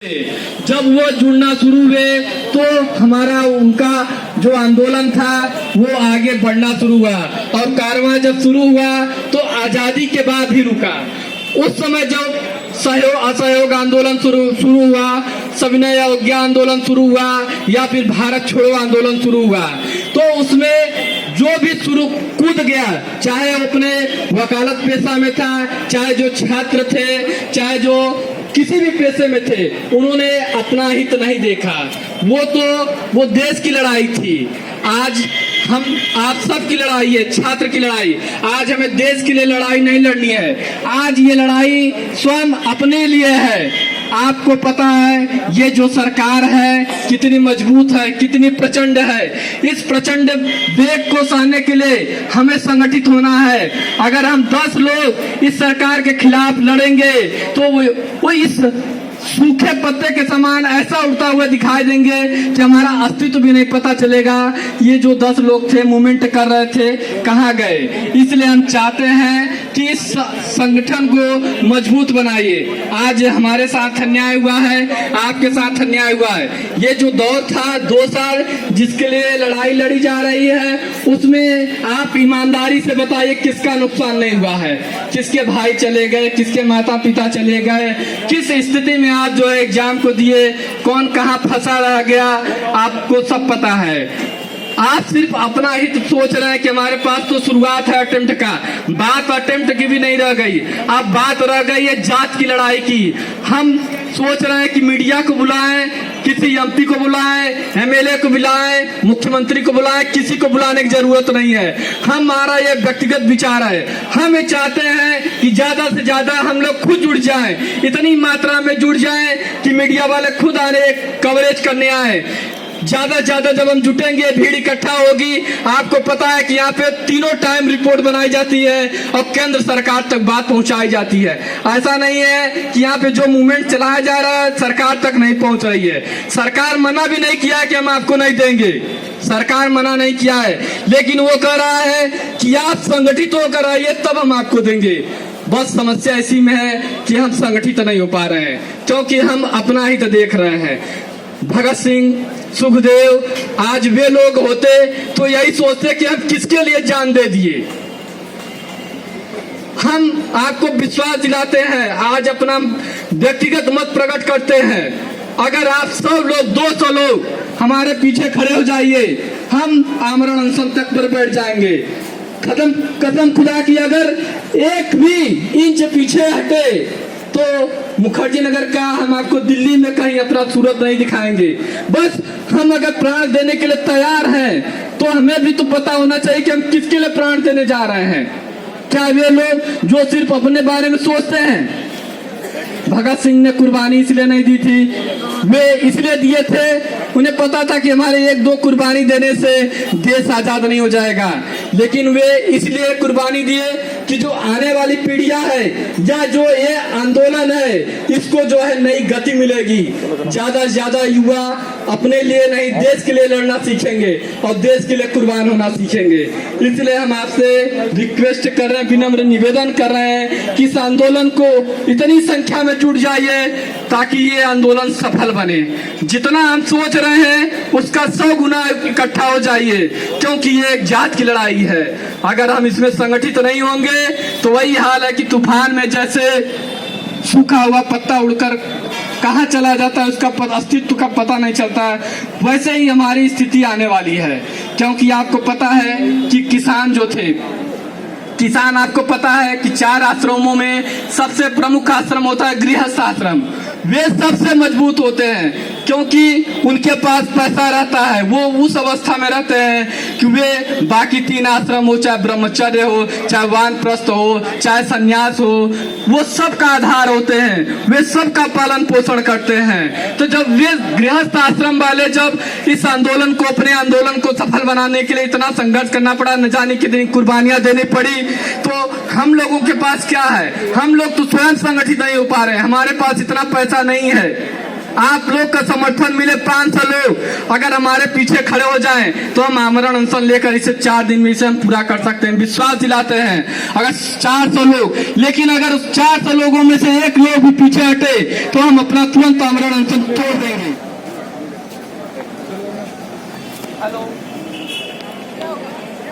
जब वो जुड़ना शुरू हुए तो हमारा उनका जो आंदोलन था वो आगे बढ़ना शुरू हुआ और कारवां जब शुरू हुआ तो आजादी के बाद ही रुका। उस समय जब सहयोग असहयोग आंदोलन शुरू हुआ, सविनय अवज्ञा आंदोलन शुरू हुआ या फिर भारत छोड़ो आंदोलन शुरू हुआ, तो उसमें जो भी शुरू कूद गया, चाहे वो अपने वकालत पेशा में था, चाहे जो छात्र थे, चाहे जो किसी भी पेशे में थे, उन्होंने अपना हित नहीं देखा। वो देश की लड़ाई थी। आज हम आप सब की लड़ाई है, छात्र की लड़ाई। आज हमें देश के लिए लड़ाई नहीं लड़नी है, आज ये लड़ाई स्वयं अपने लिए है। आपको पता है ये जो सरकार है कितनी मजबूत है, कितनी प्रचंड है। इस प्रचंड वेग को सहने के लिए हमें संगठित होना है। अगर हम 10 लोग इस सरकार के खिलाफ लड़ेंगे तो वो इस सूखे पत्ते के समान ऐसा उड़ता हुआ दिखाई देंगे कि हमारा अस्तित्व भी नहीं पता चलेगा। ये जो 10 लोग थे, मूवमेंट कर रहे थे, कहाँ गए? इसलिए हम चाहते हैं कि इस संगठन को मजबूत बनाइए। आज हमारे साथ अन्याय हुआ है, आपके साथ अन्याय हुआ है। ये जो दौर था 2 साल जिसके लिए लड़ाई लड़ी जा रही है, उसमें आप ईमानदारी से बताइए किसका नुकसान नहीं हुआ है? किसके भाई चले गए, किसके माता पिता चले गए, किस स्थिति में आज जो एग्जाम को दिए, कौन कहां फंसा रह गया, आपको सब पता है। आप सिर्फ अपना हित सोच रहे हैं कि हमारे पास तो शुरुआत है अटेम्प्ट का, बात अटेम्प्ट की भी नहीं रह गई। अब बात रह गई है जांच की लड़ाई की। हम सोच रहे हैं कि मीडिया को बुलाएं, किसी एमपी को बुलाएं, एमएलए को बुलाएं, मुख्यमंत्री को बुलाएं, किसी को बुलाने की जरूरत नहीं है। हमारा ये व्यक्तिगत विचार है। हम ये चाहते हैं कि ज्यादा से ज्यादा हम लोग खुद जुड़ जाएं, इतनी मात्रा में जुड़ जाएं कि मीडिया वाले खुद आने कवरेज करने आए। ज्यादा जब हम जुटेंगे, भीड़ इकट्ठा होगी। आपको पता है कि यहाँ पे तीनों टाइम रिपोर्ट बनाई जाती है और केंद्र सरकार तक बात पहुंचाई जाती है। ऐसा नहीं है कि यहाँ पे जो मूवमेंट चलाया जा रहा है सरकार तक नहीं पहुंच रही है। सरकार मना भी नहीं किया है कि हम आपको नहीं देंगे, सरकार मना नहीं किया है, लेकिन वो कह रहा है कि आप संगठित होकर आइए तब हम आपको देंगे। बस समस्या इसी में है कि हम संगठित नहीं हो पा रहे हैं, क्योंकि हम अपना हित देख रहे हैं। भगत सिंह, सुखदेव आज वे लोग होते तो यही सोचते कि हम किसके लिए जान दे दिए। हम आपको विश्वास दिलाते हैं, आज अपना व्यक्तिगत मत प्रकट करते हैं। अगर आप सब लोग 200 लोग हमारे पीछे खड़े हो जाइए, हम आमरण अनशन तक पर बैठ जाएंगे। कसम खुदा की अगर एक भी इंच पीछे हटे तो मुखर्जी नगर का हम आपको दिल्ली में कहीं अपना सूरत नहीं दिखाएंगे। बस हम अगर प्राण देने के लिए तैयार हैं तो हमें भी तो पता होना चाहिए कि हम किसके लिए प्राण देने जा रहे हैं। क्या वे लोग जो सिर्फ अपने बारे में सोचते हैं? भगत सिंह ने कुर्बानी इसलिए नहीं दी थी, वे इसलिए दिए थे, उन्हें पता था कि हमारे 1-2 कुर्बानी देने से देश आजाद नहीं हो जाएगा। लेकिन वे इसलिए कुर्बानी दिए कि जो आने वाली पीढ़ियां है या जो ये आंदोलन है इसको जो है नई गति मिलेगी। ज्यादा से ज्यादा युवा अपने लिए नहीं देश के लिए लड़ना सीखेंगे और देश के लिए कुर्बान होना सीखेंगे। इसलिए हम आपसे रिक्वेस्ट कर रहे हैं, विनम्र निवेदन कर रहे हैं कि इस आंदोलन को इतनी संख्या में जुट जाइए ताकि ये आंदोलन सफल बने। जितना हम सोच रहे हैं उसका 100 गुना इकट्ठा हो जाइए, क्योंकि ये एक जात की लड़ाई है। अगर हम इसमें संगठित नहीं होंगे तो वही हाल है कि तूफान में जैसे सूखा हुआ पत्ता उड़कर कहाँ चला जाता है, उसका अस्तित्व का पता नहीं चलता है, वैसे ही हमारी स्थिति आने वाली है। क्योंकि आपको पता है कि किसान जो थे, किसान आपको पता है कि 4 आश्रमों में सबसे प्रमुख आश्रम होता है गृहस्थ आश्रम। वे सबसे मजबूत होते हैं क्योंकि उनके पास पैसा रहता है। वो उस अवस्था में रहते हैं कि वे बाकी 3 आश्रम हो, चाहे ब्रह्मचर्य हो, चाहे वानप्रस्थ हो, चाहे संन्यास हो, वो सब का आधार होते हैं, वे सब का पालन पोषण करते हैं। तो जब वे गृहस्थ आश्रम वाले जब इस आंदोलन को, अपने आंदोलन को सफल बनाने के लिए इतना संघर्ष करना पड़ा, न जाने कितनी कुर्बानियां देनी पड़ी, तो हम लोगों के पास क्या है? हम लोग तो स्वयं संगठित नहीं हो पा रहे हैं, हमारे पास इतना पैसा नहीं है। आप लोग का समर्थन मिले 500 लोग अगर हमारे पीछे खड़े हो जाएं तो हम आमरण अनशन लेकर इसे 4 दिन में इसे हम पूरा कर सकते हैं। विश्वास दिलाते हैं अगर 400 लोग, लेकिन अगर उस 400 लोगों में से एक लोग भी पीछे हटे तो हम अपना तुरंत आमरण अनशन तोड़ देंगे। हेलो।